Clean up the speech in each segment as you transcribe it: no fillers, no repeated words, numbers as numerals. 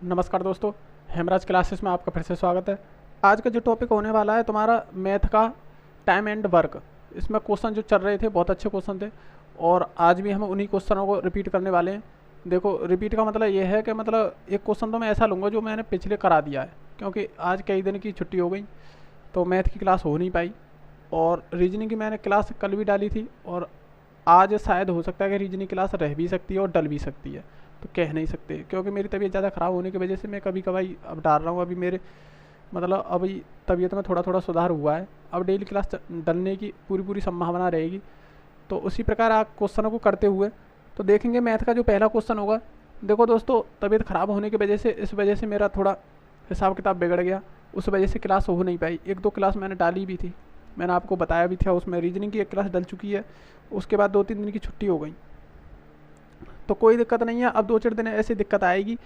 नमस्कार दोस्तों, हेमराज क्लासेस में आपका फिर से स्वागत है। आज का जो टॉपिक होने वाला है तुम्हारा मैथ का टाइम एंड वर्क। इसमें क्वेश्चन जो चल रहे थे बहुत अच्छे क्वेश्चन थे और आज भी हम उन्हीं क्वेश्चनों को रिपीट करने वाले हैं। देखो, रिपीट का मतलब ये है कि मतलब एक क्वेश्चन तो मैं ऐसा लूँगा जो मैंने पिछले करा दिया है, क्योंकि आज कई दिन की छुट्टी हो गई तो मैथ की क्लास हो नहीं पाई। और रीजनिंग की मैंने क्लास कल भी डाली थी और आज शायद हो सकता है कि रीजनिंग क्लास रह भी सकती है और डल भी सकती है, तो कह नहीं सकते, क्योंकि मेरी तबीयत ज़्यादा ख़राब होने की वजह से मैं कभी कभाई अब डाल रहा हूँ। अभी मेरे मतलब अभी तबीयत में थोड़ा थोड़ा सुधार हुआ है। अब डेली क्लास डलने की पूरी पूरी संभावना रहेगी। तो उसी प्रकार आप क्वेश्चनों को करते हुए तो देखेंगे मैथ का जो पहला क्वेश्चन होगा। देखो दोस्तों, तबीयत ख़राब होने की वजह से इस वजह से मेरा थोड़ा हिसाब किताब बिगड़ गया, उस वजह से क्लास हो नहीं पाई। एक दो क्लास मैंने डाली भी थी, मैंने आपको बताया भी था। उसमें रीजनिंग की एक क्लास डल चुकी है, उसके बाद 2-3 दिन की छुट्टी हो गई, तो कोई दिक्कत नहीं है। अब 2-4 दिन ऐसी दिक्कत आएगी,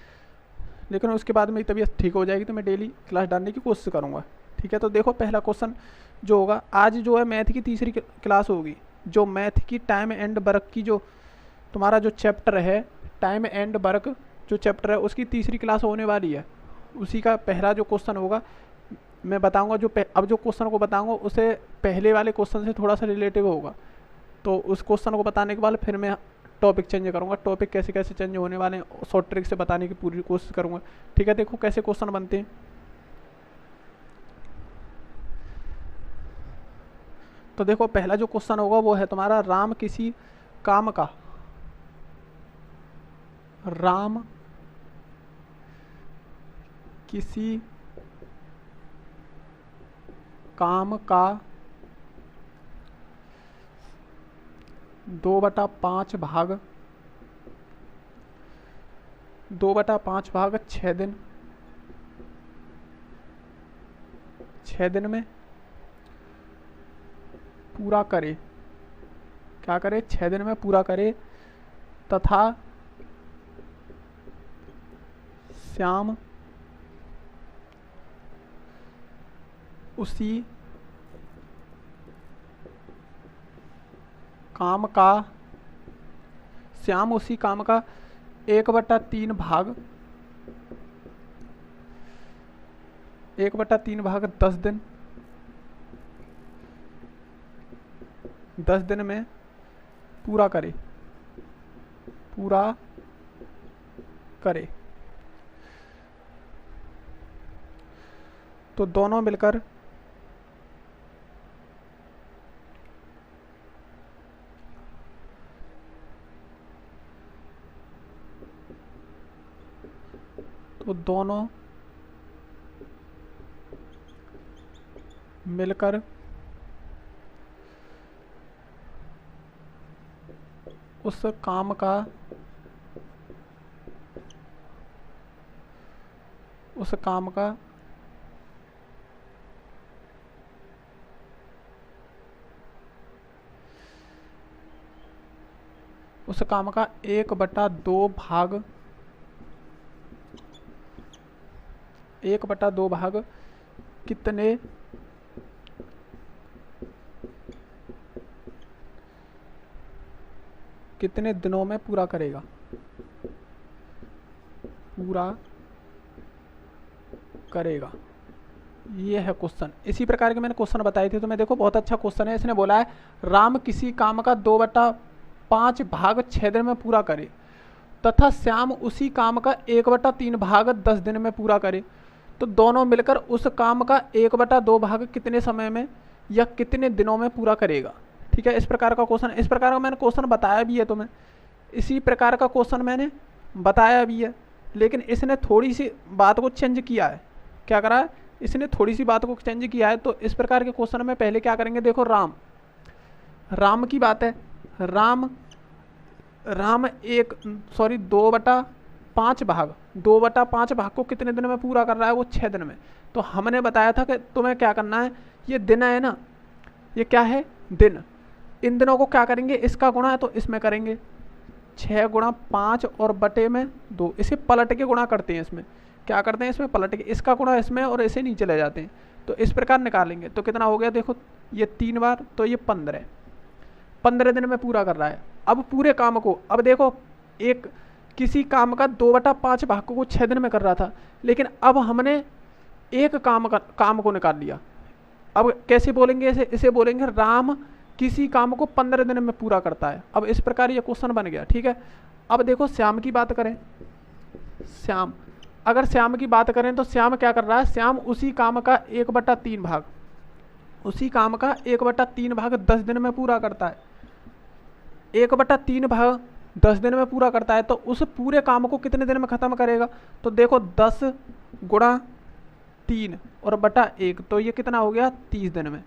लेकिन उसके बाद मेरी तबीयत ठीक हो जाएगी तो मैं डेली क्लास डालने की कोशिश करूँगा। ठीक है, तो देखो पहला क्वेश्चन जो होगा आज जो है मैथ की तीसरी क्लास होगी। जो मैथ की टाइम एंड वर्क की जो तुम्हारा जो चैप्टर है, टाइम एंड वर्क जो चैप्टर है उसकी तीसरी क्लास होने वाली है। उसी का पहला जो क्वेश्चन होगा मैं बताऊंगा। अब जो क्वेश्चन को बताऊंगा उसे पहले वाले क्वेश्चन से थोड़ा सा रिलेटिव होगा। तो उस क्वेश्चन को बताने के बाद फिर मैं टॉपिक चेंज करूँगा। टॉपिक कैसे कैसे चेंज होने वाले हैं शॉर्ट ट्रिक से बताने की पूरी कोशिश करूँगा। ठीक है, देखो कैसे क्वेश्चन बनते हैं। तो देखो पहला जो क्वेश्चन होगा वो है तुम्हारा राम किसी काम का राम किसी काम का 2/5 भाग 6 दिन 6 दिन में पूरा करे। क्या करे? 6 दिन में पूरा करे तथा श्याम उसी काम का 1/3 भाग 10 दिन में पूरा करे। तो दोनों मिलकर मिलकर उस काम का उस काम का उस काम का 1/2 भाग 1/2 भाग कितने दिनों में पूरा करेगा। ये है क्वेश्चन। इसी प्रकार के मैंने क्वेश्चन बताए थे, तो मैं देखो बहुत अच्छा क्वेश्चन है। इसने बोला है राम किसी काम का 2/5 भाग 6 दिन में पूरा करे तथा श्याम उसी काम का 1/3 भाग 10 दिन में पूरा करे। तो दोनों मिलकर उस काम का 1/2 भाग कितने समय में या कितने दिनों में पूरा करेगा। ठीक है, इस प्रकार का क्वेश्चन। इस प्रकार का मैंने क्वेश्चन बताया भी है तुम्हें, इसी प्रकार का क्वेश्चन मैंने बताया भी है, लेकिन इसने थोड़ी सी बात को चेंज किया है। क्या करा है? इसने थोड़ी सी बात को चेंज किया है। तो इस प्रकार के क्वेश्चन में पहले क्या करेंगे, देखो राम की बात है। राम 2/5 भाग को कितने दिन में पूरा कर रहा है? वो 6 दिन में। तो हमने बताया था कि तुम्हें क्या करना है, ये दिन है ना, ये क्या है? दिन। इन दिनों को क्या करेंगे, इसका गुणा है तो इसमें करेंगे 6 × 5 और बटे में 2। इसे पलट के गुणा करते हैं। इसमें क्या करते हैं, इसमें पलट के इसका गुणा इसमें और इसे नीचे ले जाते हैं। तो इस प्रकार निकालेंगे तो कितना हो गया, देखो ये 3 बार तो ये 15 दिन में पूरा कर रहा है। अब पूरे काम को, अब देखो एक किसी काम का 2/5 भाग को 6 दिन में कर रहा था, लेकिन अब हमने एक काम को निकाल लिया। अब कैसे बोलेंगे इसे? इसे बोलेंगे राम किसी काम को 15 दिन में पूरा करता है। अब इस प्रकार ये क्वेश्चन बन गया। ठीक है, अब देखो श्याम की बात करें। श्याम, अगर श्याम की बात करें तो श्याम क्या कर रहा है? श्याम उसी काम का 1/3 भाग, उसी काम का 1/3 भाग 10 दिन में पूरा करता है। 1/3 भाग 10 दिन में पूरा करता है, तो उस पूरे काम को कितने दिन में ख़त्म करेगा? तो देखो 10 गुणा 3 और बटा 1, तो ये कितना हो गया? 30 दिन में।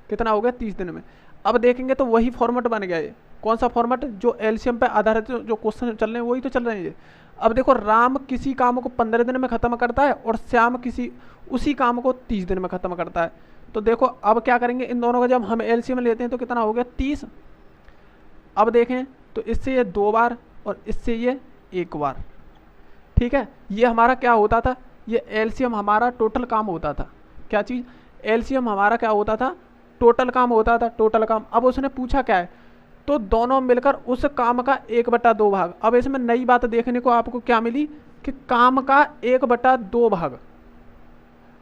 कितना हो गया? 30 दिन में। अब देखेंगे तो वही फॉर्मेट बन गया। ये कौन सा फॉर्मेट? जो एलसीएम पे आधारित जो क्वेश्चन चल रहे हैं वही तो चल रहे हैं ये। अब देखो राम किसी काम को 15 दिन में ख़त्म करता है और श्याम किसी उसी काम को 30 दिन में ख़त्म करता है। तो देखो अब क्या करेंगे, इन दोनों का जब हम एलसीएम लेते हैं तो कितना हो गया? 30। अब देखें तो इससे ये 2 बार और इससे ये 1 बार। ठीक है, ये हमारा क्या होता था? ये एलसीएम हमारा टोटल काम होता था। क्या चीज़? एलसीएम हमारा क्या होता था? टोटल काम होता था, टोटल काम। अब उसने पूछा क्या है? तो दोनों मिलकर उस काम का 1/2 भाग। अब इसमें नई बात देखने को आपको क्या मिली कि काम का 1/2 भाग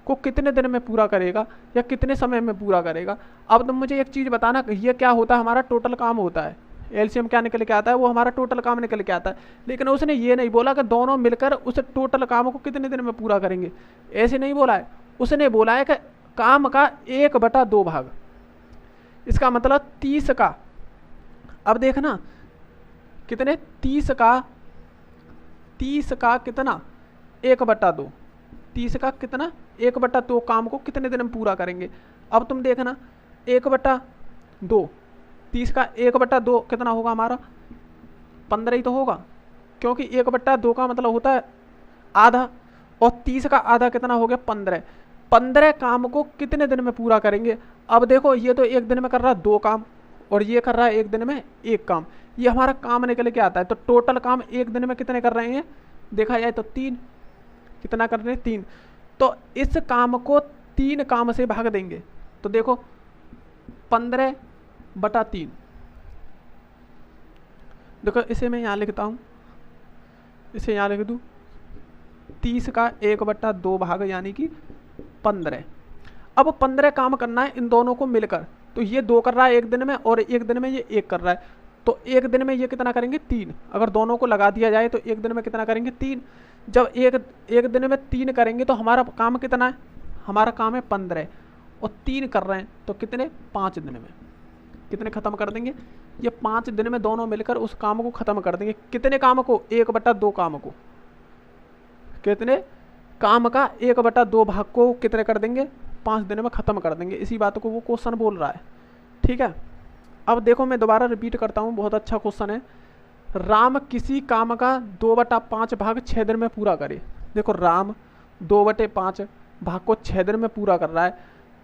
को कितने दिन में पूरा करेगा या कितने समय में पूरा करेगा। अब तुम मुझे एक चीज़ बताना, ये क्या होता है? हमारा टोटल काम होता है। एलसीएम क्या निकल के आता है? वो हमारा टोटल काम निकल के आता है। लेकिन उसने ये नहीं बोला कि दोनों मिलकर उस टोटल काम को कितने दिन में पूरा करेंगे, ऐसे नहीं बोला है। उसने बोला है कि काम का 1/2 भाग। इसका मतलब 30 का, अब देखना कितने? 30 का कितना? 1/2। 30 का कितना? 1/2 काम को कितने दिन में पूरा करेंगे। अब तुम देखना 1/2, 30 का 1/2 कितना होगा हमारा? 15 ही तो होगा, क्योंकि 1/2 का मतलब होता है आधा, और 30 का आधा कितना हो गया? 15। 15 काम को कितने दिन में पूरा करेंगे? अब देखो ये तो एक दिन में कर रहा है 2 काम और ये कर रहा है एक दिन में 1 काम। ये हमारा काम निकल के आता है। तो टोटल काम एक दिन में कितने कर रहे हैं देखा जाए तो 3। कितना कर रहे हैं? 3। तो इस काम को 3 काम से भाग देंगे। तो देखो 15/3। देखो इसे मैं यहाँ लिखता हूँ, इसे यहाँ लिख दूँ। 30 का 1/2 भाग यानी कि 15। अब 15 काम करना है इन दोनों को मिलकर। तो ये 2 कर रहा है एक दिन में और एक दिन में ये 1 कर रहा है। तो एक दिन में ये कितना करेंगे? 3। अगर दोनों को लगा दिया जाए तो एक दिन में कितना करेंगे? 3। जब एक दिन में 3 करेंगे तो हमारा काम कितना है? हमारा काम है 15 और 3 कर रहे हैं तो कितने? 5 दिन में। कितने ख़त्म कर देंगे? ये 5 दिन में दोनों मिलकर उस काम को ख़त्म कर देंगे। कितने काम को? 1/2 काम को। कितने काम का 1/2 भाग को कितने कर देंगे? 5 दिन में ख़त्म कर देंगे। इसी बात को वो क्वेश्चन बोल रहा है। ठीक है, अब देखो मैं दोबारा रिपीट करता हूँ, बहुत अच्छा क्वेश्चन है। राम किसी काम का 2/5 भाग 6 दिन में पूरा करे। देखो राम 2/5 भाग को 6 दिन में पूरा कर रहा है,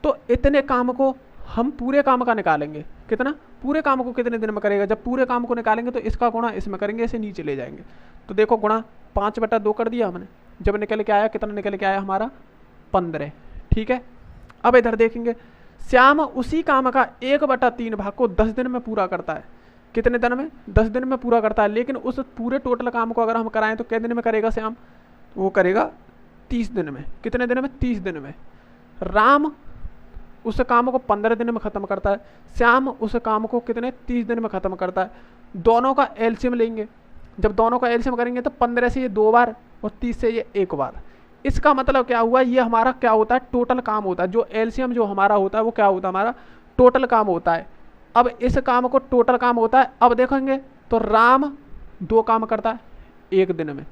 तो इतने काम को हम पूरे काम का निकालेंगे। कितना? पूरे काम को कितने दिन में करेगा। जब पूरे काम को निकालेंगे तो इसका गुणा इसमें करेंगे, इसे नीचे ले जाएंगे। तो देखो गुणा 5/2 कर दिया हमने। जब निकल के आया कितना निकल के आया हमारा? 15। ठीक है, अब इधर देखेंगे श्याम उसी काम का 1/3 भाग को 10 दिन में पूरा करता है। कितने दिन में? 10 दिन में पूरा करता है। लेकिन उस पूरे टोटल काम को अगर हम कराएं तो कितने दिन में करेगा श्याम? वो करेगा 30 दिन में। कितने दिन में? 30 दिन में। राम उस काम को 15 दिन में ख़त्म करता है, श्याम उस काम को कितने? 30 दिन में ख़त्म करता है। दोनों का एलसीएम लेंगे। जब दोनों का एलसीएम करेंगे तो 15 से ये 2 बार और 30 से ये 1 बार। इसका मतलब क्या हुआ? ये हमारा क्या होता है? टोटल काम होता है। जो एलसीएम जो हमारा होता है वो क्या होता है? हमारा टोटल काम होता है। अब इस काम को टोटल काम होता है। अब देखेंगे तो राम 2 काम करता है एक दिन में।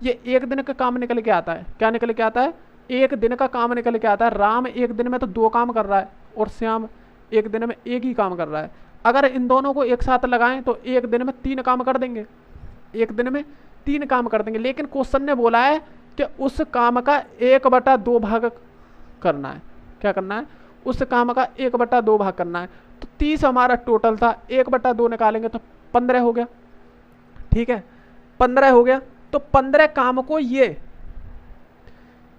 ये एक दिन का काम निकल के आता है। क्या निकल के आता है? एक दिन का काम निकल के आता है। राम एक दिन में तो 2 काम कर रहा है और श्याम एक दिन में 1 ही काम कर रहा है। अगर इन दोनों को एक साथ लगाएं तो एक दिन में 3 काम कर देंगे। एक दिन में 3 काम कर देंगे। लेकिन क्वेश्चन ने बोला है कि उस काम का 1/2 भाग करना है। क्या करना है? उस काम का 1/2 भाग करना है। तो 30 हमारा टोटल था, 1/2 निकालेंगे तो 15 हो गया। ठीक है, 15 हो गया। तो 15 काम को ये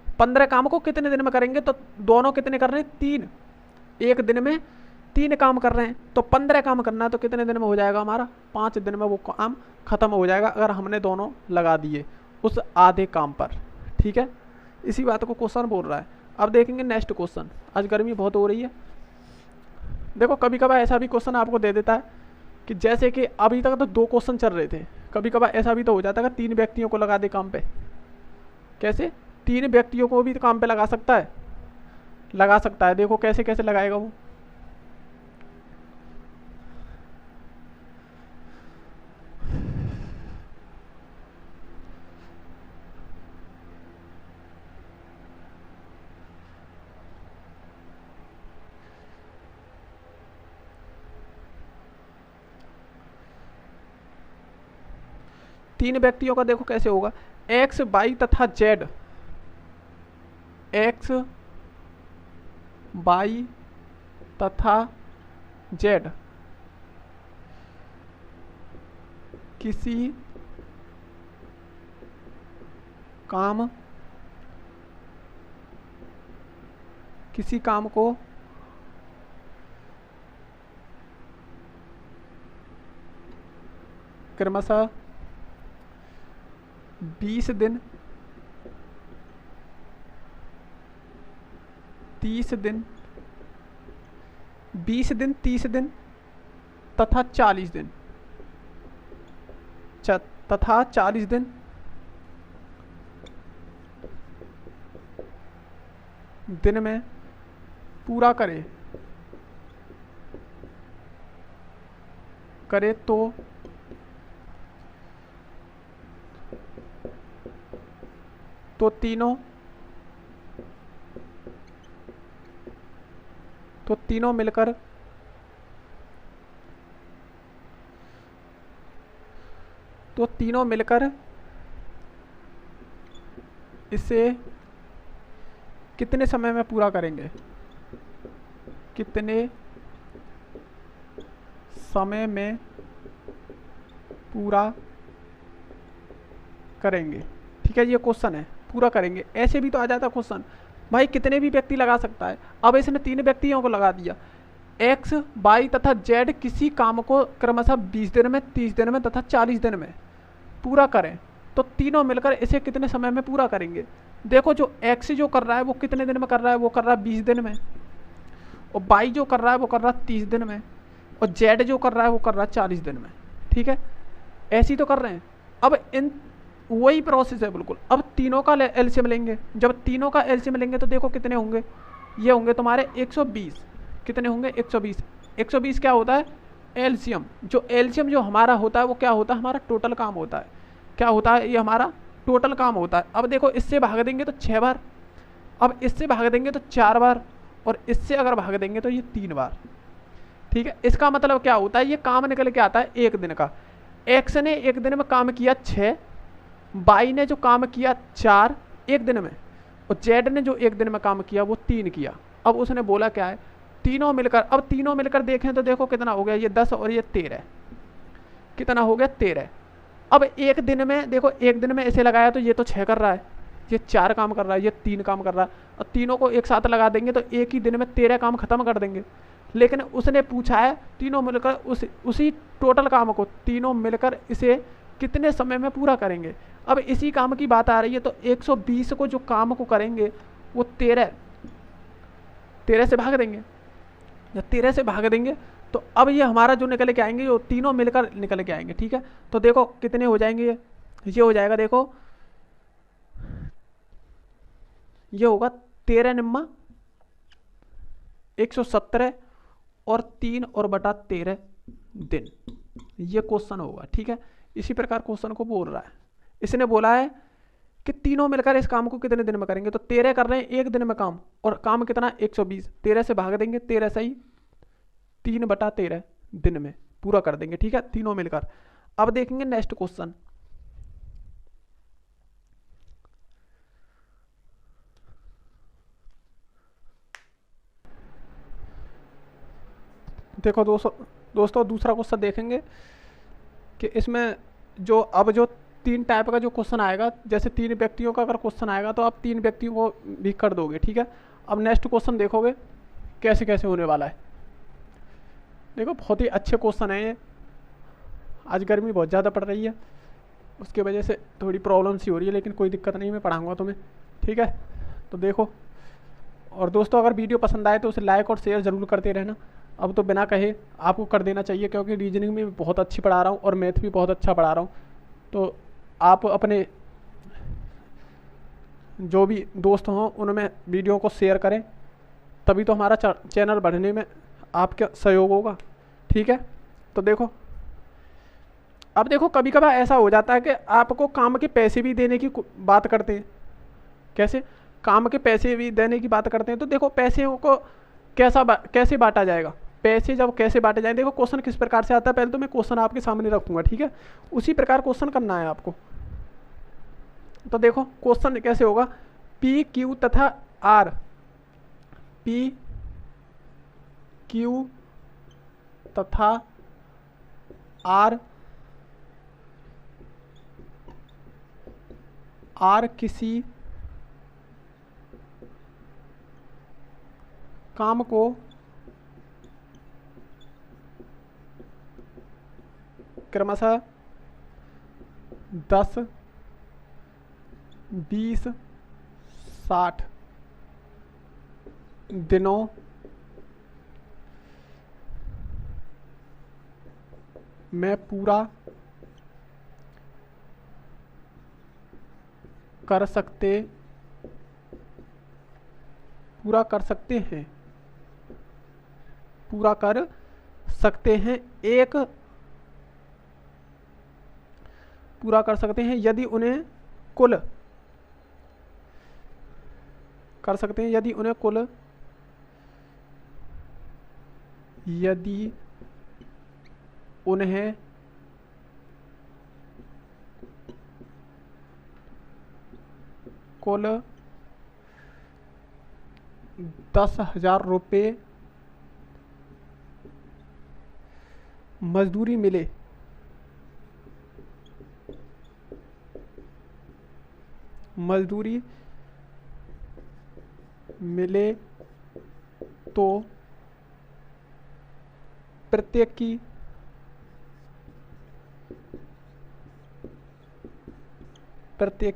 15 काम को कितने दिन में करेंगे? तो दोनों कितने कर रहे हैं? 3। एक दिन में 3 काम कर रहे हैं तो 15 काम करना है, तो कितने दिन में हो जाएगा हमारा? 5 दिन में वो काम खत्म हो जाएगा अगर हमने दोनों लगा दिए उस आधे काम पर। ठीक है, इसी बात को क्वेश्चन बोल रहा है। अब देखेंगे नेक्स्ट क्वेश्चन। आज गर्मी बहुत हो रही है। देखो कभी कभार ऐसा भी क्वेश्चन आपको दे देता है कि जैसे कि अभी तक तो 2 क्वेश्चन चल रहे थे, कभी कभार ऐसा भी तो हो जाता है कि 3 व्यक्तियों को लगा दे काम पे। कैसे? 3 व्यक्तियों को भी तो काम पे लगा सकता है, लगा सकता है। देखो कैसे कैसे लगाएगा वो। तीन व्यक्तियों का देखो कैसे होगा। एक्स वाई तथा जेड, एक्स वाई तथा जेड किसी काम को क्रमशः 20 दिन, 30 दिन, 20 दिन, 30 दिन तथा 40 दिन, तथा 40 दिन में पूरा करे तो तीनों मिलकर इसे कितने समय में पूरा करेंगे? कितने समय में पूरा करेंगे? ठीक है, ये क्वेश्चन है, पूरा करेंगे। ऐसे भी तो आ जाता क्वेश्चन, भाई कितने भी व्यक्ति लगा सकता है। अब इसने 3 व्यक्तियों को लगा दिया, एक्स वाई तथा जेड किसी काम को क्रमशः 20 दिन में, 30 दिन में तथा 40 दिन में पूरा करें, तो तीनों मिलकर इसे कितने समय में पूरा करेंगे? देखो जो एक्स जो कर रहा है वो कितने दिन में कर रहा है? वो कर रहा है 20 दिन में। और वाई जो कर रहा है वो कर रहा है 30 दिन में। और जेड जो कर रहा है वो कर रहा है 40 दिन में। ठीक है, ऐसी तो कर रहे हैं। अब इन वही प्रोसेस है बिल्कुल। अब तीनों का एलसीएम लेंगे। जब तीनों का एलसीएम लेंगे तो देखो कितने होंगे? ये होंगे तुम्हारे 120। कितने होंगे? 120। 120 क्या होता है? एलसीएम। जो एलसीएम जो हमारा होता है वो क्या होता है? हमारा टोटल काम होता है। क्या होता है? ये हमारा टोटल काम होता है। अब देखो इससे भाग देंगे तो 6 बार, अब इससे भाग देंगे तो 4 बार, और इससे अगर भाग देंगे तो ये 3 बार। ठीक है, इसका मतलब क्या होता है? ये काम निकल के आता है 1 दिन का। एक्स ने 1 दिन में काम किया 6, वाई ने जो काम किया 4 1 दिन में, और जेड ने जो 1 दिन में काम किया वो 3 किया। अब उसने बोला क्या है? तीनों मिलकर। अब तीनों मिलकर देखें तो देखो कितना हो गया? ये 10 और ये 13। कितना हो गया? 13। अब 1 दिन में देखो, 1 दिन में ऐसे लगाया तो ये तो 6 कर रहा है, ये 4 काम कर रहा है, ये 3 काम कर रहा है, और तीनों को एक साथ लगा देंगे तो एक ही दिन में 13 काम खत्म कर देंगे। लेकिन उसने पूछा है तीनों मिलकर उसी टोटल काम को तीनों मिलकर इसे कितने समय में पूरा करेंगे। अब इसी काम की बात आ रही है, तो 120 को जो काम को करेंगे वो 13 से भाग देंगे। जब 13 से भाग देंगे तो अब ये हमारा जो निकल के आएंगे वो तीनों मिलकर निकल के आएंगे। ठीक है, तो देखो कितने हो जाएंगे? ये हो जाएगा, देखो ये होगा 13 निम्मा 117 और 3 और बटा 13 दिन। ये क्वेश्चन होगा। ठीक है, इसी प्रकार क्वेश्चन को बोल रहा है। इसने बोला है कि तीनों मिलकर इस काम को कितने दिन में करेंगे, तो 13 कर रहे हैं 1 दिन में काम, और काम कितना? 120। 13 से भाग देंगे, 13 सही 3 बटा 13 दिन में पूरा कर देंगे। ठीक है, तीनों मिलकर। अब देखेंगे नेक्स्ट क्वेश्चन। देखो दोस्तों दूसरा क्वेश्चन देखेंगे कि इसमें जो 3 टाइप का जो क्वेश्चन आएगा, जैसे 3 व्यक्तियों का अगर क्वेश्चन आएगा तो आप 3 व्यक्तियों को भी कर दोगे। ठीक है, अब नेक्स्ट क्वेश्चन देखोगे कैसे कैसे होने वाला है। देखो बहुत ही अच्छे क्वेश्चन है ये। आज गर्मी बहुत ज़्यादा पड़ रही है, उसकी वजह से थोड़ी प्रॉब्लम सी हो रही है, लेकिन कोई दिक्कत नहीं, मैं पढ़ाऊँगा तुम्हें, ठीक है। तो देखो, और दोस्तों अगर वीडियो पसंद आए तो उसे लाइक और शेयर ज़रूर करते रहना। अब तो बिना कहे आपको कर देना चाहिए, क्योंकि रीजनिंग में बहुत अच्छी पढ़ा रहा हूँ और मैथ भी बहुत अच्छा पढ़ा रहा हूँ। तो आप अपने जो भी दोस्त हों उनमें वीडियो को शेयर करें, तभी तो हमारा चैनल बढ़ने में आपका सहयोग होगा, ठीक है। तो देखो, अब देखो कभी कभार ऐसा हो जाता है कि आपको काम के पैसे भी देने की बात करते हैं। कैसे? काम के पैसे भी देने की बात करते हैं। तो देखो पैसे को कैसे बांटा जाएगा, पैसे जब कैसे बांटे जाए, देखो क्वेश्चन किस प्रकार से आता है, पहले तो मैं क्वेश्चन आपके सामने रखूंगा, ठीक है, उसी प्रकार क्वेश्चन करना है आपको। तो देखो क्वेश्चन कैसे होगा, पी क्यू तथा आर, पी क्यू तथा आर, आर किसी काम को क्रमशः 10, 20, 60 दिनों में पूरा कर सकते हैं, पूरा कर सकते हैं, पूरा कर सकते हैं यदि उन्हें कुल कर सकते हैं, यदि उन्हें कुल, यदि उन्हें कुल 10,000 रुपये मजदूरी मिले, तो प्रत्येक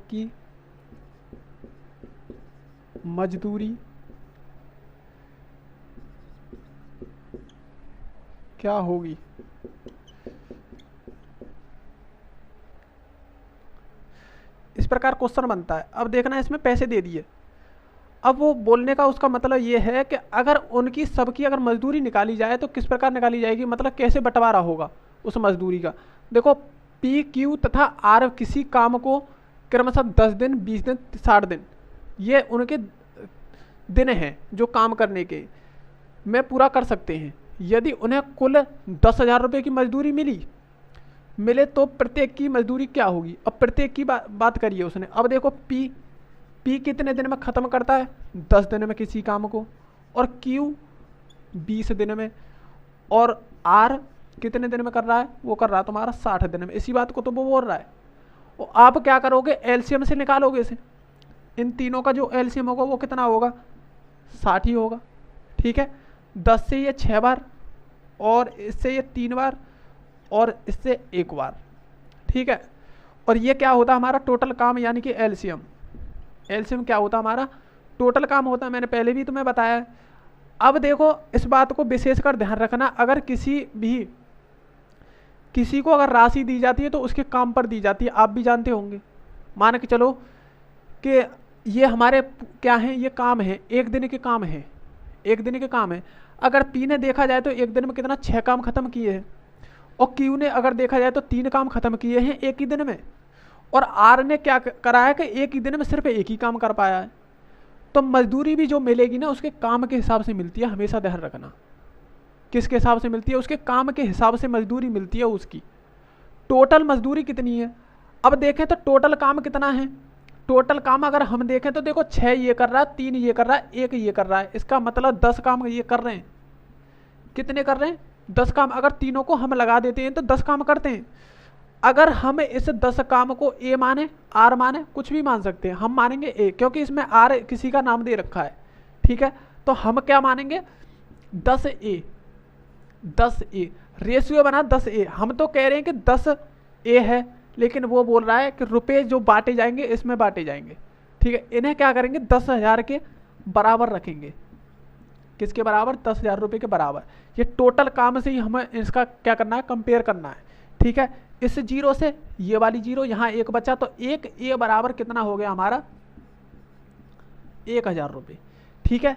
की मजदूरी क्या होगी। इस प्रकार क्वेश्चन बनता है। अब देखना, इसमें पैसे दे दिए। अब वो बोलने का उसका मतलब ये है कि अगर उनकी सबकी अगर मजदूरी निकाली जाए तो किस प्रकार निकाली जाएगी, मतलब कैसे बंटवारा होगा उस मजदूरी का। देखो पी क्यू तथा आर किसी काम को क्रमशः 10 दिन, 20 दिन, 60 दिन, ये उनके दिन हैं जो काम करने के में पूरा कर सकते हैं। यदि उन्हें कुल 10,000 रुपये की मजदूरी मिले तो प्रत्येक की मजदूरी क्या होगी। अब प्रत्येक की बात करिए उसने। अब देखो पी कितने दिन में ख़त्म करता है, 10 दिन में किसी काम को, और क्यू 20 दिन में, और आर कितने दिन में कर रहा है, वो कर रहा है तुम्हारा 60 दिन में। इसी बात को तो वो बोल रहा है। और आप क्या करोगे, एलसीएम से निकालोगे इसे। इन तीनों का जो एलसीएम होगा वो कितना होगा, 60 ही होगा, ठीक है। 10 से ये 6 बार, और इससे ये 3 बार, और इससे 1 बार, ठीक है। और ये क्या होता है हमारा टोटल काम, यानी कि एलसीएम क्या होता है हमारा टोटल काम होता है। मैंने पहले भी तुम्हें बताया है। अब देखो इस बात को विशेषकर ध्यान रखना, अगर किसी को अगर राशि दी जाती है तो उसके काम पर दी जाती है, आप भी जानते होंगे। मान के चलो कि ये हमारे क्या है, ये काम है, एक दिन के काम है, अगर पी ने देखा जाए तो एक दिन में कितना 6 काम खत्म किए हैं, और क्यू ने अगर देखा जाए तो 3 काम खत्म किए हैं एक ही दिन में, और आर ने क्या करा है कि एक ही दिन में सिर्फ एक ही काम कर पाया है। तो मजदूरी भी जो मिलेगी ना उसके काम के हिसाब से मिलती है, हमेशा ध्यान रखना। किसके हिसाब से मिलती है, उसके काम के हिसाब से मजदूरी मिलती है उसकी। टोटल मजदूरी कितनी है, अब देखें तो टोटल काम कितना है। टोटल काम अगर हम देखें तो देखो 6 ये कर रहा है, 3 ये कर रहा है, 1 ये कर रहा है, इसका मतलब 10 काम ये कर रहे हैं। कितने कर रहे हैं, 10 काम। अगर तीनों को हम लगा देते हैं तो 10 काम करते हैं। अगर हम इस 10 काम को ए माने, आर माने, कुछ भी मान सकते हैं, हम मानेंगे ए, क्योंकि इसमें आर किसी का नाम दे रखा है, ठीक है। तो हम क्या मानेंगे, 10 ए, 10A रेशियो बना 10A। हम तो कह रहे हैं कि 10A है, लेकिन वो बोल रहा है कि रुपए जो बांटे जाएंगे इसमें बांटे जाएंगे। ठीक है, इन्हें क्या करेंगे 10,000 के बराबर रखेंगे। किसके बराबर? 10,000 रुपये के बराबर। ये टोटल काम से ही हमें इसका क्या करना है, कंपेयर करना है। ठीक है, इस जीरो से ये वाली जीरो, यहाँ एक बचा, तो 1A बराबर कितना हो गया हमारा? 1,000 रुपये। ठीक है,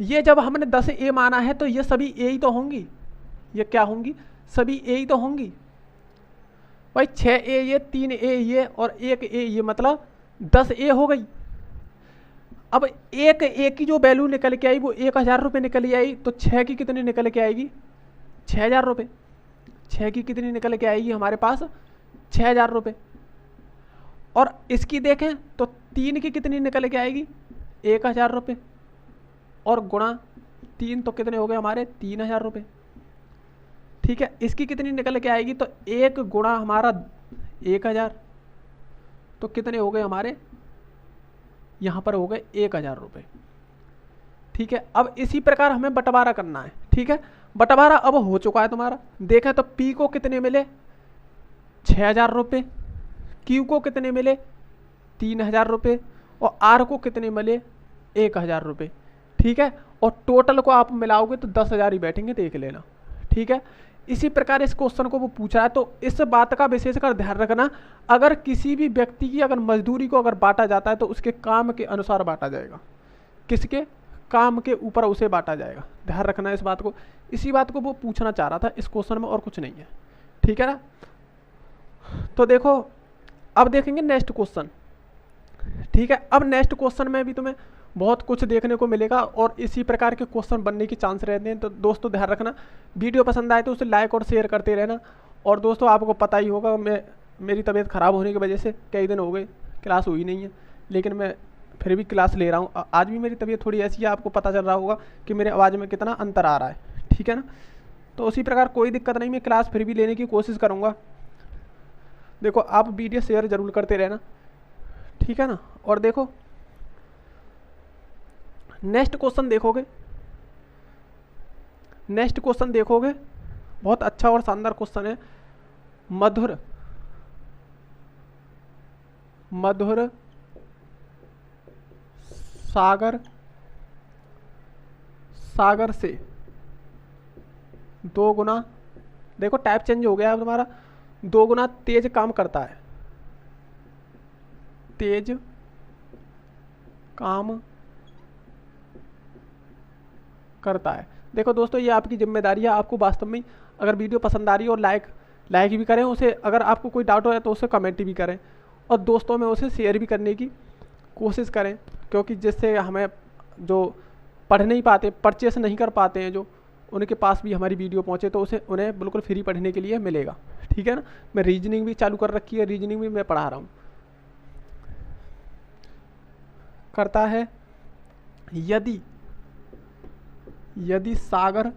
ये जब हमने 10A माना है तो ये सभी A ही तो होंगी। ये क्या होंगी? सभी A ही तो होंगी भाई। 6A ये, 3A ये और 1A ये, मतलब 10A हो गई। अब 1A की जो वैल्यू निकल के आई वो 1,000 रुपये निकल आई, तो 6 की कितनी निकल के आएगी? 6,000 रुपये। 6 की कितनी निकल के आएगी हमारे पास? 6,000 रुपये। और इसकी देखें तो 3 की कितनी निकल के आएगी? 1,000 रुपये। और गुणा 3 तो कितने हो गए हमारे? 3,000 रुपये। ठीक है, इसकी कितनी निकल के आएगी? तो 1 गुणा हमारा 1,000, तो कितने हो गए हमारे? यहाँ पर हो गए 1,000 रुपये। ठीक है, अब इसी प्रकार हमें बंटवारा करना है। ठीक है, बंटवारा अब हो चुका है तुम्हारा। देखा तो P को कितने मिले? 6,000 रुपये। Q को कितने मिले? 3,000 रुपये। और R को कितने मिले? 1,000 रुपये। ठीक है, और टोटल को आप मिलाओगे तो 10,000 ही बैठेंगे, देख लेना। ठीक है, इसी प्रकार इस क्वेश्चन को वो पूछ रहा है, तो इस बात का विशेषकर ध्यान रखना, अगर किसी भी व्यक्ति की अगर मजदूरी को अगर बांटा जाता है तो उसके काम के अनुसार बांटा जाएगा। किसके? काम के ऊपर उसे बांटा जाएगा। ध्यान रखना इस बात को। इसी बात को वो पूछना चाह रहा था इस क्वेश्चन में, और कुछ नहीं है। ठीक है ना? तो देखो, अब देखेंगे नेक्स्ट क्वेश्चन। ठीक है, अब नेक्स्ट क्वेश्चन में भी तुम्हें बहुत कुछ देखने को मिलेगा और इसी प्रकार के क्वेश्चन बनने की चांस रहते हैं। तो दोस्तों ध्यान रखना, वीडियो पसंद आए तो उसे लाइक और शेयर करते रहना। और दोस्तों आपको पता ही होगा, मेरी तबीयत ख़राब होने की वजह से कई दिन हो गए क्लास हुई नहीं है, लेकिन मैं फिर भी क्लास ले रहा हूँ। आज भी मेरी तबीयत थोड़ी ऐसी है, आपको पता चल रहा होगा कि मेरे आवाज़ में कितना अंतर आ रहा है। ठीक है ना? तो उसी प्रकार कोई दिक्कत नहीं, मैं क्लास फिर भी लेने की कोशिश करूँगा। देखो, आप वीडियो शेयर ज़रूर करते रहना। ठीक है ना? और देखो नेक्स्ट क्वेश्चन देखोगे, नेक्स्ट क्वेश्चन देखोगे, बहुत अच्छा और शानदार क्वेश्चन है। मधुर सागर से 2 गुना, देखो टाइप चेंज हो गया है तुम्हारा, 2 गुना तेज काम करता है। तेज काम करता है। देखो दोस्तों, ये आपकी जिम्मेदारी है। आपको वास्तव में अगर वीडियो पसंद आ रही है और लाइक भी करें उसे, अगर आपको कोई डाउट हो तो उसे कमेंट भी करें और दोस्तों में उसे शेयर भी करने की कोशिश करें, क्योंकि जिससे हमें जो पढ़ नहीं पाते, परचेस नहीं कर पाते हैं, जो उनके पास भी हमारी वीडियो पहुंचे तो उसे उन्हें बिल्कुल फ्री पढ़ने के लिए मिलेगा। ठीक है ना? मैं रीजनिंग भी चालू कर रखी है, रीजनिंग भी मैं पढ़ा रहा हूँ। करता है यदि सागर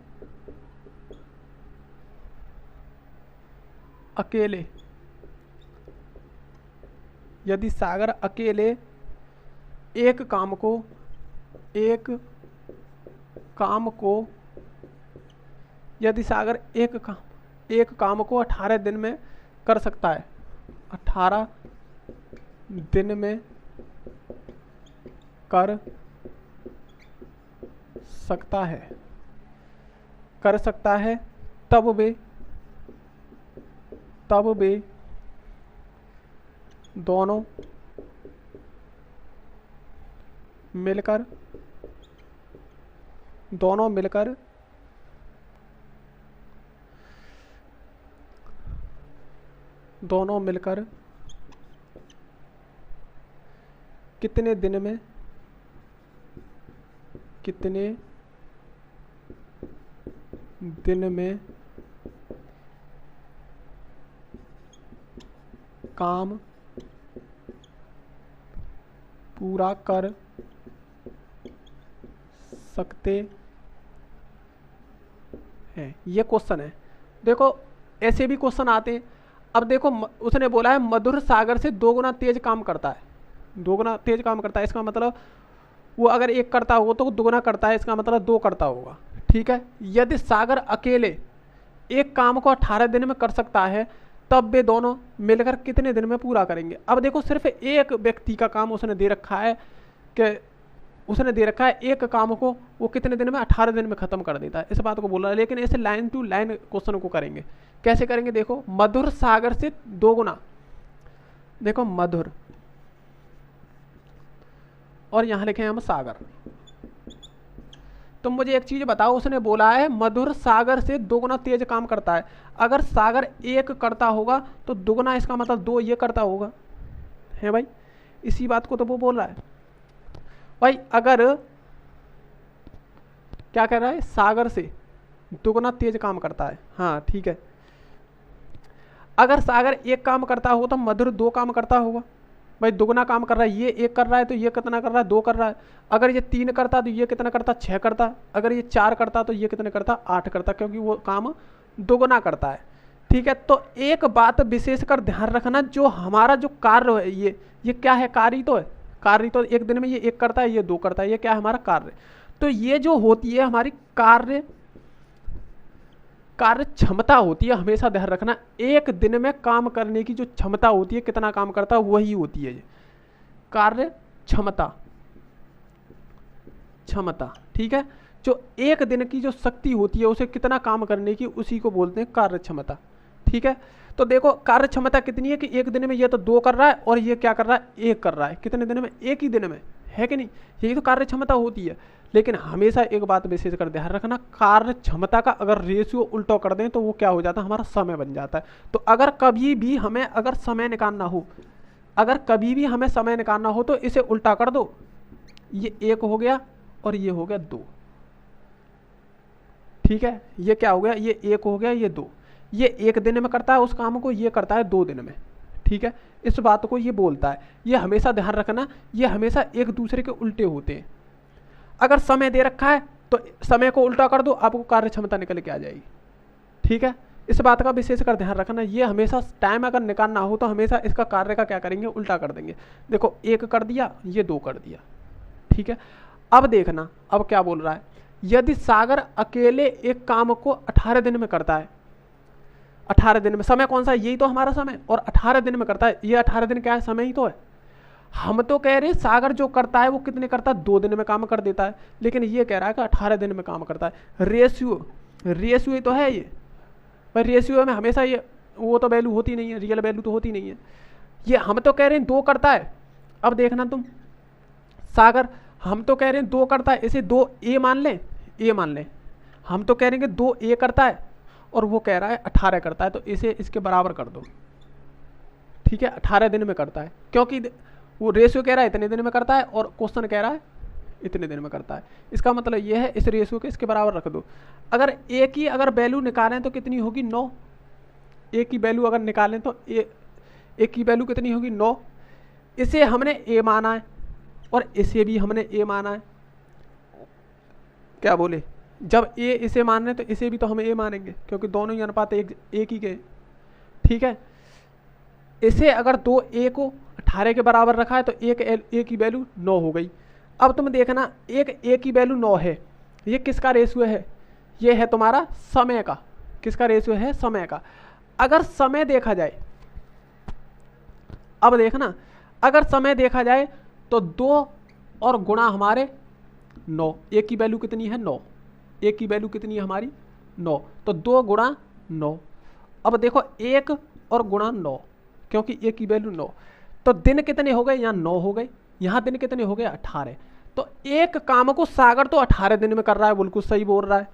अकेले एक काम को 18 दिन में कर सकता है, 18 दिन में कर सकता है, तब वे दोनों मिलकर कितने दिन में काम पूरा कर सकते हैं। ये क्वेश्चन है। देखो ऐसे भी क्वेश्चन आते हैं। अब देखो उसने बोला है मधुर सागर से 2 गुना तेज काम करता है, 2 गुना तेज काम करता है। इसका मतलब वो अगर 1 करता होगा तो 2 गुना करता है, इसका मतलब 2 करता होगा। ठीक है। यदि सागर अकेले एक काम को 18 दिन में कर सकता है, तब वे दोनों मिलकर कितने दिन में पूरा करेंगे। अब देखो सिर्फ एक व्यक्ति का काम उसने दे रखा है कि उसने दे रखा है एक काम को वो कितने दिन में 18 दिन में खत्म कर देता है, इस बात को बोल रहा है। लेकिन ऐसे लाइन टू लाइन क्वेश्चन को करेंगे। कैसे करेंगे देखो, मधुर सागर से 2 गुना, देखो मधुर और यहां लिखे हम सागर। तुम मुझे एक चीज बताओ, उसने बोला है मधुर सागर से 2 गुना तेज काम करता है। अगर सागर 1 करता होगा तो दुगना, इसका मतलब 2 ये करता होगा, है भाई। इसी बात को तो वो बोल रहा है भाई। अगर क्या कह रहा है, सागर से 2 गुना तेज काम करता है, हाँ ठीक है। अगर सागर 1 काम करता हो तो मधुर 2 काम करता होगा भाई। दुगना काम कर रहा है, ये 1 कर रहा है तो ये कितना कर रहा है, 2 कर रहा है। अगर ये 3 करता तो ये कितना करता, 6 करता। अगर ये 4 करता तो ये कितने करता, 8 करता, क्योंकि वो काम दुगना करता है, ठीक है। तो एक बात विशेषकर ध्यान रखना, जो हमारा जो कार्य है ये क्या है, कार्य तो है। कार्य तो एक दिन में ये 1 करता है, ये 2 करता है, ये क्या है हमारा कार्य। तो ये जो होती है हमारी कार्य क्षमता होती है, हमेशा ध्यान रखना। एक दिन में काम करने की जो क्षमता होती है, कितना काम करता है, वही होती है ये कार्य क्षमता, ठीक है। जो एक दिन की जो शक्ति होती है उसे कितना काम करने की, उसी को बोलते हैं कार्य क्षमता, ठीक है। तो देखो कार्य क्षमता कितनी है कि एक दिन में ये तो 2 कर रहा है और ये क्या कर रहा है, 1 कर रहा है। कितने दिन में, एक ही दिन में, है कि नहीं। यही तो कार्य क्षमता होती है। लेकिन हमेशा एक बात विशेष कर ध्यान रखना, कार्य क्षमता का अगर रेशियो उल्टा कर दें तो वो क्या हो जाता है, हमारा समय बन जाता है। तो अगर कभी भी हमें अगर समय निकालना हो, तो इसे उल्टा कर दो। ये 1 हो गया और ये हो गया 2, ठीक है। ये क्या हो गया, ये 1 हो गया, ये 2। ये 1 दिन में करता है उस काम को, ये करता है 2 दिन में, ठीक है। इस बात को ये बोलता है। ये हमेशा ध्यान रखना, ये हमेशा एक दूसरे के उल्टे होते हैं। अगर समय दे रखा है तो समय को उल्टा कर दो, आपको कार्य क्षमता निकल के आ जाएगी, ठीक है। इस बात का विशेष कर ध्यान रखना। ये हमेशा टाइम अगर निकालना हो तो हमेशा इसका कार्य का क्या करेंगे, उल्टा कर देंगे। देखो 1 कर दिया, ये 2 कर दिया, ठीक है। अब देखना, अब क्या बोल रहा है, यदि सागर अकेले एक काम को 18 दिन में करता है, 18 दिन में, समय कौन सा है, यही तो हमारा समय, और 18 दिन में करता है। ये 18 दिन क्या है, समय ही तो है। हम तो कह रहे हैं सागर जो करता है वो कितने करता है, 2 दिन में काम कर देता है। लेकिन ये कह रहा है कि 18 दिन में काम करता है। रेशियो तो है ये भाई। रेशियो में हमेशा ये वो तो वैल्यू होती नहीं है, रियल वैल्यू तो होती नहीं है। ये हम तो कह रहे हैं 2 करता है। अब देखना तुम, सागर हम तो कह रहे हैं 2 करता है, इसे 2 ए मान लें। हम तो कह रहे हैं कि 2 ए करता है और वो कह रहा है 18 करता है, तो इसे इसके बराबर कर दो, ठीक है। 18 दिन में करता है, क्योंकि वो रेशियो कह रहा है इतने दिन में करता है और क्वेश्चन कह रहा है इतने दिन में करता है। इसका मतलब ये है, इस रेशियो के इसके बराबर रख दो। अगर ए की अगर वैल्यू निकालें तो कितनी होगी, 9। ए की वैल्यू अगर निकालें तो ए की वैल्यू कितनी होगी, 9। इसे हमने ए माना है और इसे भी हमने ए माना है। क्या बोले, जब ए इसे मान रहे तो इसे भी तो हम ए मानेंगे, क्योंकि दोनों ही अनुपात एक ही के, ठीक है। इसे अगर 2 ए को 18 के बराबर रखा है तो एक ए की वैल्यू 9 हो गई। अब तुम देखना, एक ए की वैल्यू 9 है, ये किसका रेशियो है, ये है तुम्हारा समय का। किसका रेशियो है, समय का। अगर समय देखा जाए, अब देखना, अगर समय देखा जाए तो 2 और गुणा हमारे 9। ए की वैल्यू कितनी है, 9। ए की वैल्यू कितनी है हमारी, 9। तो 2 गुणा 9। अब देखो 1 और गुणा 9, क्योंकि ए की वैल्यू 9। तो दिन कितने हो गए, यहाँ 9 हो गए, यहाँ दिन कितने हो गए, 18। तो एक काम को सागर तो 18 दिन में कर रहा है, बिल्कुल सही बोल रहा है।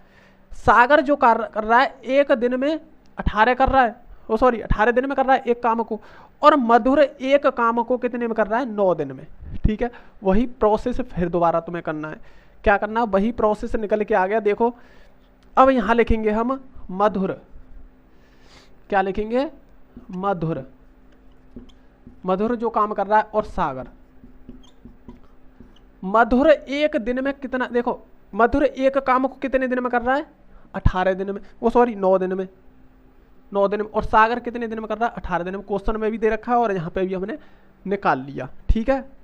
सागर जो कर रहा है एक दिन में 18 कर रहा है, 18 दिन में कर रहा है एक काम को। और मधुर एक काम को कितने में कर रहा है, 9 दिन में, ठीक है। वही प्रोसेस फिर दोबारा तुम्हें करना है। क्या करना, वही प्रोसेस निकल के आ गया। देखो अब यहां लिखेंगे हम मधुर, क्या लिखेंगे, मधुर जो काम कर रहा है, और सागर। मधुर एक दिन में कितना, देखो मधुर एक काम को कितने दिन में कर रहा है, 18 दिन में, 9 दिन में, 9 दिन में। और सागर कितने दिन में कर रहा है, 18 दिन में। क्वेश्चन में भी दे रखा है और यहाँ पे भी हमने निकाल लिया, ठीक है।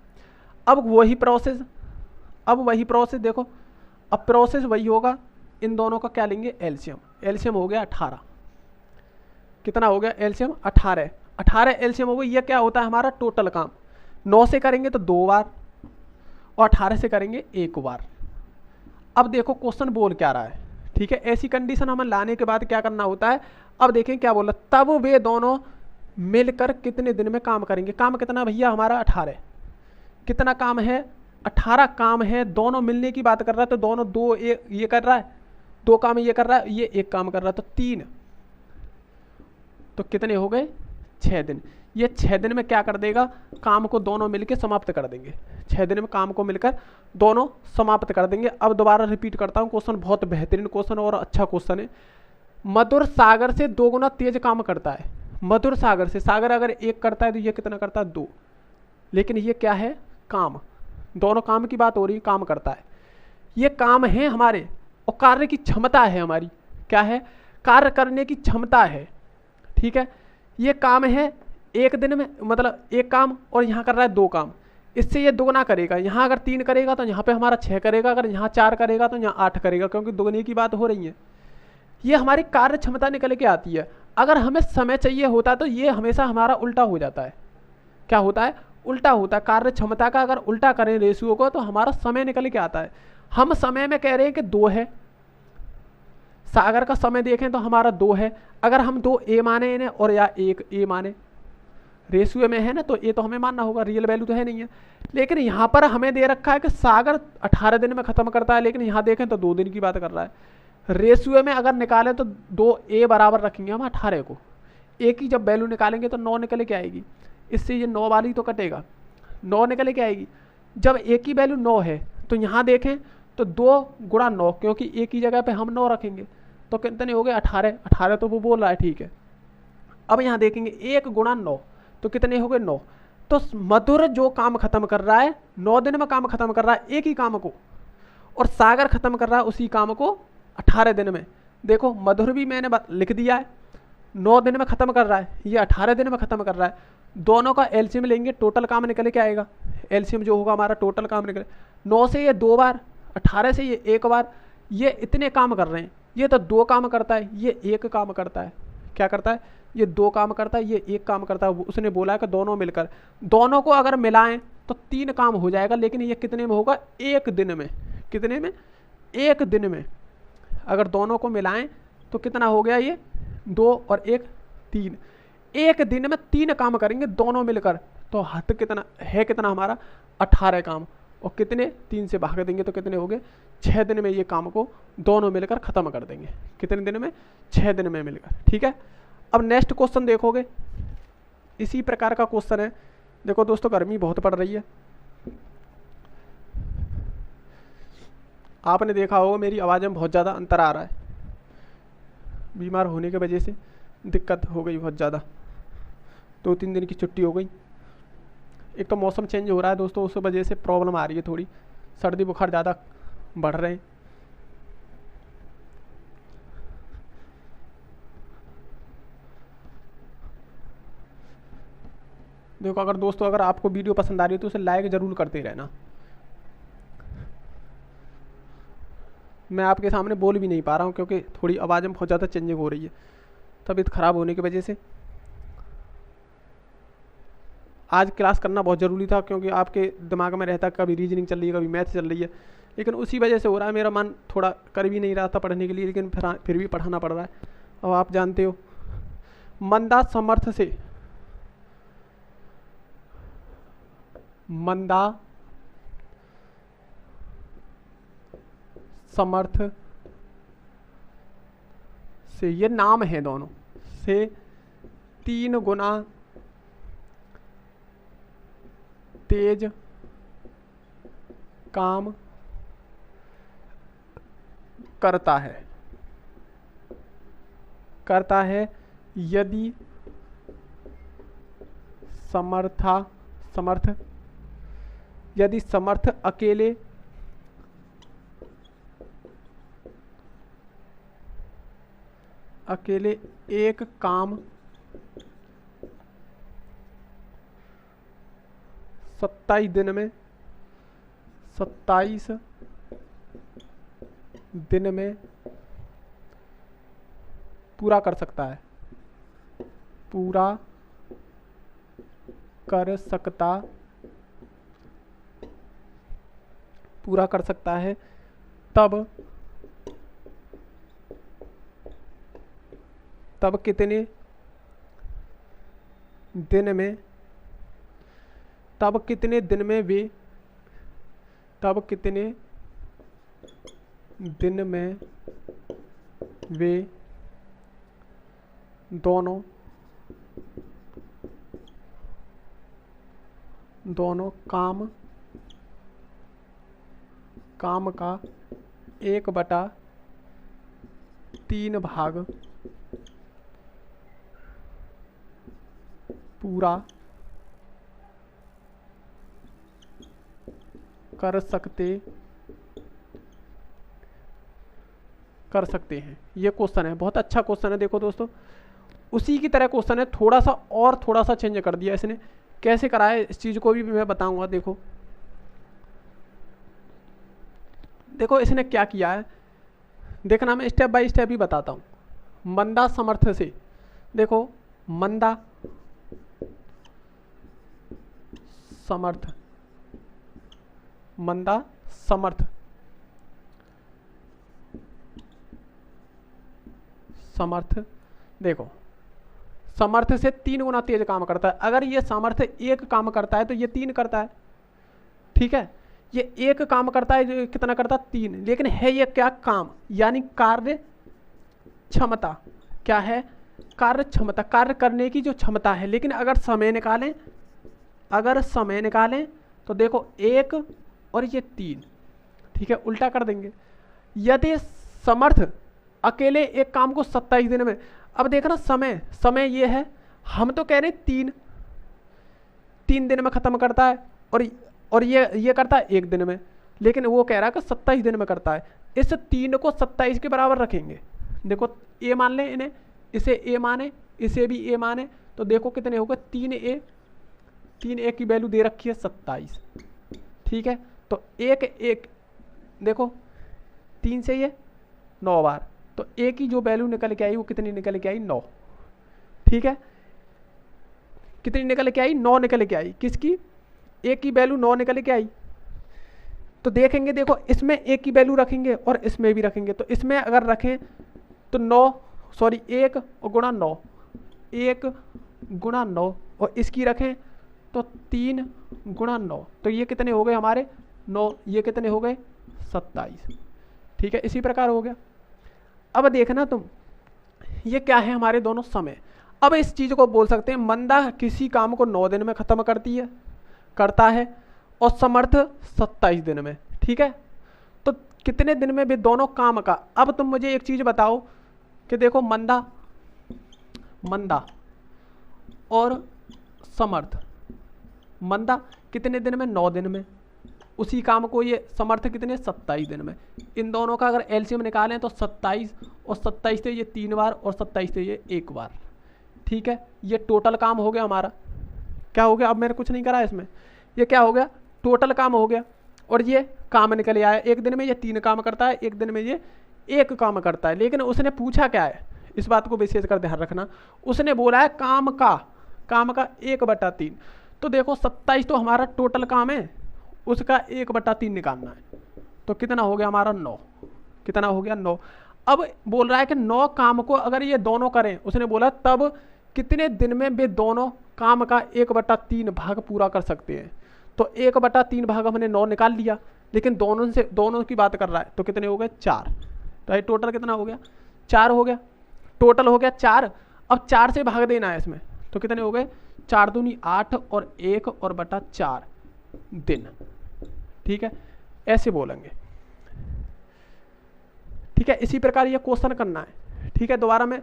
अब वही प्रोसेस देखो, अब प्रोसेस वही होगा। इन दोनों का क्या लेंगे, एलसीएम। एलसीएम हो गया 18। कितना हो गया एलसीएम, 18। 18 एलसीएम हो गई। ये क्या होता है हमारा टोटल काम। 9 से करेंगे तो 2 बार और 18 से करेंगे 1 बार। अब देखो क्वेश्चन बोल क्या रहा है, ठीक है। ऐसी कंडीशन हमें लाने के बाद क्या करना होता है, अब देखें क्या बोला, तब वे दोनों मिलकर कितने दिन में काम करेंगे। काम कितना भैया हमारा 18। कितना काम है, 18 काम है। दोनों मिलने की बात कर रहा है तो दोनों दो ये कर रहा है, 2 काम ये कर रहा है, ये 1 काम कर रहा है, तो 3। तो कितने हो गए, 6 दिन। ये 6 दिन में क्या कर देगा, काम को दोनों मिलकर समाप्त कर देंगे। 6 दिन में काम को मिलकर दोनों समाप्त कर देंगे। अब दोबारा रिपीट करता हूँ, क्वेश्चन बहुत बेहतरीन क्वेश्चन और अच्छा क्वेश्चन है। मधुर सागर से 2 गुना तेज काम करता है। मधुर सागर से, सागर अगर 1 करता है तो ये कितना करता है, 2। लेकिन ये क्या है, काम। दोनों काम की बात हो रही है, काम करता है। ये काम है हमारे और कार्य की क्षमता है हमारी। क्या है, कार्य करने की क्षमता है, ठीक है। ये काम है 1 दिन में, मतलब 1 काम, और यहाँ कर रहा है 2 काम। इससे ये दोगुना करेगा। यहाँ अगर 3 करेगा तो यहाँ पे हमारा 6 करेगा, अगर यहाँ 4 करेगा तो यहाँ 8 करेगा, क्योंकि दोगुने की बात हो रही है। ये हमारी कार्य क्षमता निकल के आती है। अगर हमें समय चाहिए होता तो ये हमेशा हमारा उल्टा हो जाता है। क्या होता है, उल्टा होता है। कार्य क्षमता का अगर उल्टा करें रेशियो को तो हमारा समय निकल के आता है। हम समय में कह रहे हैं कि 2 है, सागर का समय देखें तो हमारा 2 है। अगर हम 2 ए माने इन्हें और या 1 ए माने, रेशियो में है ना, तो ये तो हमें मानना होगा, रियल वैल्यू तो है नहीं है। लेकिन यहाँ पर हमें दे रखा है कि सागर 18 दिन में खत्म करता है, लेकिन यहाँ देखें तो 2 दिन की बात कर रहा है। रेशियो में अगर निकालें तो 2 ए बराबर रखेंगे हम 18 को। ए की जब वैल्यू निकालेंगे तो 9 निकल के आएगी। इससे ये 9 वाली तो कटेगा, 9 निकल के आएगी। जब ए की वैल्यू 9 है तो यहाँ देखें तो 2 गुणा 9, क्योंकि ए की जगह पे हम 9 रखेंगे तो कितने हो गए 18। 18 तो वो बोल रहा है, ठीक है। अब यहाँ देखेंगे 1 गुणा 9 तो कितने हो गए 9। तो मधुर जो काम खत्म कर रहा है 9 दिन में काम खत्म कर रहा है एक ही काम को, और सागर खत्म कर रहा है उसी काम को 18 दिन में। देखो मधुर भी मैंने लिख दिया है, 9 दिन में खत्म कर रहा है, ये 18 दिन में खत्म कर रहा है। दोनों का एलसीएम लेंगे, टोटल काम निकल के आएगा। एलसीएम जो होगा हमारा टोटल काम निकले, 9 से ये 2 बार, 18 से ये 1 बार। ये इतने काम कर रहे हैं, ये तो 2 काम करता है, ये 1 काम करता है। क्या करता है, ये 2 काम करता है, ये 1 काम करता है। उसने बोला है कि दोनों मिलकर, दोनों को अगर मिलाएं तो 3 काम हो जाएगा। लेकिन ये कितने में होगा, 1 दिन में। कितने में, 1 दिन में। अगर दोनों को मिलाएं तो कितना हो गया, ये 2 और 1 3। 1 दिन में 3 काम करेंगे दोनों मिलकर, तो हाथ कितना है, कितना हमारा 18 काम। और कितने, 3 से भाग देंगे तो कितने हो गए, 6 दिन में ये काम को दोनों मिलकर ख़त्म कर देंगे। कितने दिन में, 6 दिन में मिलकर, ठीक है। अब नेक्स्ट क्वेश्चन देखोगे, इसी प्रकार का क्वेश्चन है। देखो दोस्तों, गर्मी बहुत पड़ रही है, आपने देखा होगा मेरी आवाज़ में बहुत ज़्यादा अंतर आ रहा है। बीमार होने की वजह से दिक्कत हो गई बहुत ज़्यादा, 2-3 दिन की छुट्टी हो गई। एक तो मौसम चेंज हो रहा है दोस्तों, उस वजह से प्रॉब्लम आ रही है थोड़ी, सर्दी बुखार ज़्यादा बढ़ रहे हैं। देखो अगर दोस्तों, अगर आपको वीडियो पसंद आ रही है तो उसे लाइक ज़रूर करते रहना। मैं आपके सामने बोल भी नहीं पा रहा हूँ क्योंकि थोड़ी आवाज़ में बहुत ज़्यादा चेंजिंग हो रही है, तबीयत ख़राब होने की वजह से। आज क्लास करना बहुत ज़रूरी था क्योंकि आपके दिमाग में रहता, कभी रीजनिंग चल रही है, कभी मैथ चल रही है, लेकिन उसी वजह से हो रहा है। मेरा मन थोड़ा कर भी नहीं रहा था पढ़ने के लिए, लेकिन फिर भी पढ़ाना पड़ रहा है। अब आप जानते हो, मंदा समर्थ से, मंदा समर्थ से, ये नाम है दोनों से, 3 गुना तेज काम करता है यदि समर्थ अकेले एक काम 27 दिन में पूरा कर सकता है, पूरा कर सकता, पूरा कर सकता है, तब कितने दिन में, तब कितने दिन में वे, तब कितने दिन में वे दोनों काम का 1/3 भाग पूरा कर सकते हैं। ये क्वेश्चन है, बहुत अच्छा क्वेश्चन है। देखो दोस्तों, उसी की तरह क्वेश्चन है, थोड़ा सा चेंज कर दिया इसने। कैसे करा है इस चीज़ को भी मैं बताऊंगा। देखो इसने क्या किया है, देखना, मैं स्टेप बाय स्टेप ही बताता हूँ। मंदा समर्थ से, देखो मंदा समर्थ, मंदा समर्थ, देखो समर्थ से 3 गुना तेज काम करता है। अगर ये समर्थ 1 काम करता है तो ये 3 करता है, ठीक है। ये 1 काम करता है, जो कितना करता है 3, लेकिन है ये क्या, काम, यानी कार्य क्षमता। क्या है, कार्य क्षमता, कार्य करने की जो क्षमता है। लेकिन अगर समय निकालें, तो देखो 1 और ये 3, ठीक है, उल्टा कर देंगे। यदि समर्थ अकेले एक काम को 27 दिन में, अब देखना समय ये है, हम तो कह रहे हैं 3 दिन में खत्म करता है, और ये करता है 1 दिन में, लेकिन वो कह रहा है कि 27 दिन में करता है। इस 3 को 27 के बराबर रखेंगे। देखो ए मान लें इन्हें, इसे ए माने, इसे भी ए माने, तो देखो कितने हो गए, 3a की वैल्यू दे रखी है 27, ठीक है। तो एक देखो 3 से ये 9 बार, तो ए की जो वैल्यू निकल के आई वो कितनी निकल के आई, 9, ठीक है। कितनी निकल के आई, 9 निकल के आई। किसकी, ए की वैल्यू 9 निकल के आई। तो देखेंगे, देखो इसमें ए की वैल्यू रखेंगे और इसमें भी रखेंगे। तो इसमें अगर रखें तो 1 गुणा 9, 1 गुणा 9, और इसकी रखें तो 3 गुणा 9, तो ये कितने हो गए हमारे 9, ये कितने हो गए 27, ठीक है। इसी प्रकार हो गया। अब देखना तुम, ये क्या है हमारे दोनों समय। अब इस चीज़ को बोल सकते हैं, मंदा किसी काम को 9 दिन में ख़त्म करता है और समर्थ 27 दिन में, ठीक है। तो कितने दिन में भी दोनों काम का। अब तुम मुझे एक चीज़ बताओ कि देखो मंदा और समर्थ, मंदा कितने दिन में, 9 दिन में, उसी काम को ये समर्थ कितने, 27 दिन में। इन दोनों का अगर एलसीएम निकालें तो 27 और 27 से ये 3 बार और 27 से ये 1 बार, ठीक है। ये टोटल काम हो गया हमारा। क्या हो गया, अब मैंने कुछ नहीं करा इसमें, ये क्या हो गया, टोटल काम हो गया। और ये काम निकल आया, 1 दिन में ये 3 काम करता है, 1 दिन में ये 1 काम करता है। लेकिन उसने पूछा क्या है, इस बात को विशेष कर ध्यान रखना, उसने बोला है काम का 1/3। तो देखो 27 तो हमारा टोटल काम है, उसका 1/3 निकालना है, तो कितना हो गया हमारा 9, कितना हो गया 9। अब बोल रहा है कि 9 काम को अगर ये दोनों करें, उसने बोला तब कितने दिन में वे दोनों काम का 1/3 भाग पूरा कर सकते हैं। तो 1/3 भाग हमने 9 निकाल लिया, लेकिन दोनों की बात कर रहा है, तो कितने हो गए 4। तो ये टोटल कितना हो गया, 4 हो गया, टोटल हो गया 4। अब 4 से भाग देना है इसमें, तो कितने हो गए, 4 दूनी 8 और 1 और बटा 4 दिन, ठीक है। ऐसे बोलेंगे, ठीक है। इसी प्रकार ये क्वेश्चन करना है, ठीक है। दोबारा मैं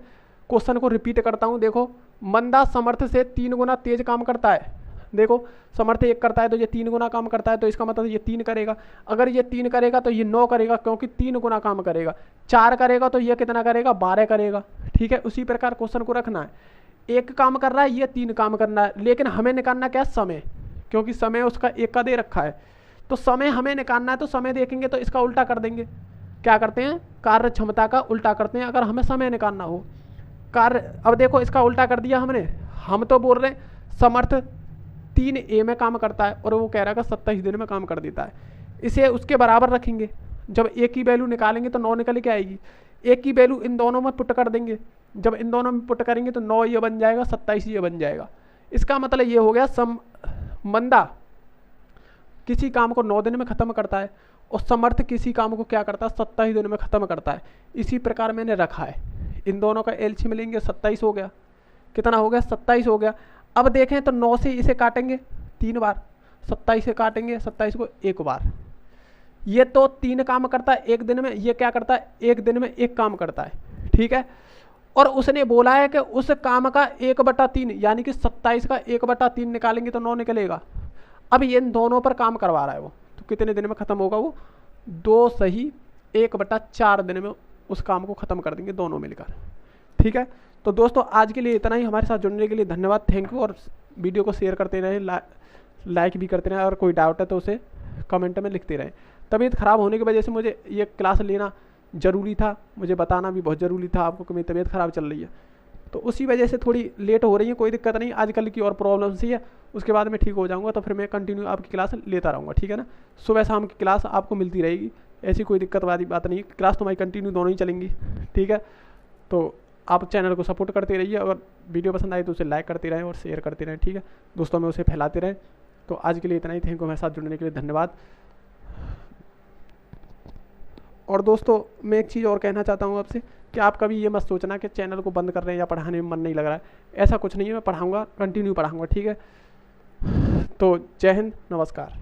क्वेश्चन को रिपीट करता हूं। देखो मंदा समर्थ से 3 गुना तेज काम करता है। देखो समर्थ 1 करता है तो ये 3 गुना काम करता है, तो इसका मतलब ये 3 करेगा। अगर ये 3 करेगा तो ये 9 करेगा, क्योंकि 3 गुना काम करेगा। 4 करेगा तो ये कितना करेगा, 12 करेगा, ठीक है। उसी प्रकार क्वेश्चन को रखना है, 1 काम कर रहा है, ये 3 काम करना है, लेकिन हमें निकालना क्या, समय, क्योंकि समय उसका 1 का दे रखा है। तो समय हमें निकालना है, तो समय देखेंगे तो इसका उल्टा कर देंगे। क्या करते हैं, कार्य क्षमता का उल्टा करते हैं अगर हमें समय निकालना हो। कार्य, अब देखो इसका उल्टा कर दिया हमने। हम तो बोल रहे हैं समर्थ 3A में काम करता है और वो कह रहा है 27 दिन में काम कर देता है। इसे उसके बराबर रखेंगे, जब ए की वैल्यू निकालेंगे तो 9 निकल के आएगी। ए की वैल्यू इन दोनों में पुट कर देंगे, जब इन दोनों में पुट करेंगे तो 9 ये बन जाएगा, 27 ये बन जाएगा। इसका मतलब ये हो गया मंदा किसी काम को 9 दिन में ख़त्म करता है और समर्थ किसी काम को क्या करता है 27 दिन में ख़त्म करता है। इसी प्रकार मैंने रखा है। इन दोनों का एलसीएम लेंगे, 27 हो गया। कितना हो गया? 27 हो गया। अब देखें तो 9 से इसे काटेंगे 3 बार, 27 से काटेंगे 27 को 1 बार। ये तो 3 काम करता है एक दिन में, ये क्या करता है एक दिन में 1 काम करता है, ठीक है। और उसने बोला है कि उस काम का 1/3 यानी कि 27 का 1/3 निकालेंगे तो 9 निकलेगा। अब ये इन दोनों पर काम करवा रहा है वो, तो कितने दिन में ख़त्म होगा वो? 2 सही 1/4 दिन में उस काम को ख़त्म कर देंगे दोनों मिलकर, ठीक है। तो दोस्तों आज के लिए इतना ही। हमारे साथ जुड़ने के लिए धन्यवाद, थैंक यू। और वीडियो को शेयर करते रहें, लाइक भी करते रहें, और कोई डाउट है तो उसे कमेंट में लिखते रहें। तबीयत ख़राब होने की वजह से मुझे ये क्लास लेना ज़रूरी था, मुझे बताना भी बहुत ज़रूरी था आपको कि मेरी तबीयत ख़राब चल रही है, तो उसी वजह से थोड़ी लेट हो रही है। कोई दिक्कत नहीं, आजकल की और प्रॉब्लम सी है, उसके बाद मैं ठीक हो जाऊंगा तो फिर मैं कंटिन्यू आपकी क्लास लेता रहूँगा, ठीक है ना। सुबह शाम की क्लास आपको मिलती रहेगी, ऐसी कोई दिक्कत वाली बात नहीं। क्लास तुम्हारी कंटिन्यू दोनों ही चलेंगी, ठीक है। तो आप चैनल को सपोर्ट करते रहिए, और वीडियो पसंद आए तो उसे लाइक करते रहें और शेयर करते रहें, ठीक है। दोस्तों में उसे फैलाते रहें। तो आज के लिए इतना ही, थैंक यू हमारे साथ जुड़ने के लिए, धन्यवाद। और दोस्तों मैं एक चीज़ और कहना चाहता हूँ आपसे कि आप कभी ये मत सोचना कि चैनल को बंद कर रहे हैं या पढ़ाने में मन नहीं लग रहा है। ऐसा कुछ नहीं है, मैं पढ़ाऊँगा, कंटिन्यू पढ़ाऊँगा, ठीक है। तो जय हिंद, नमस्कार।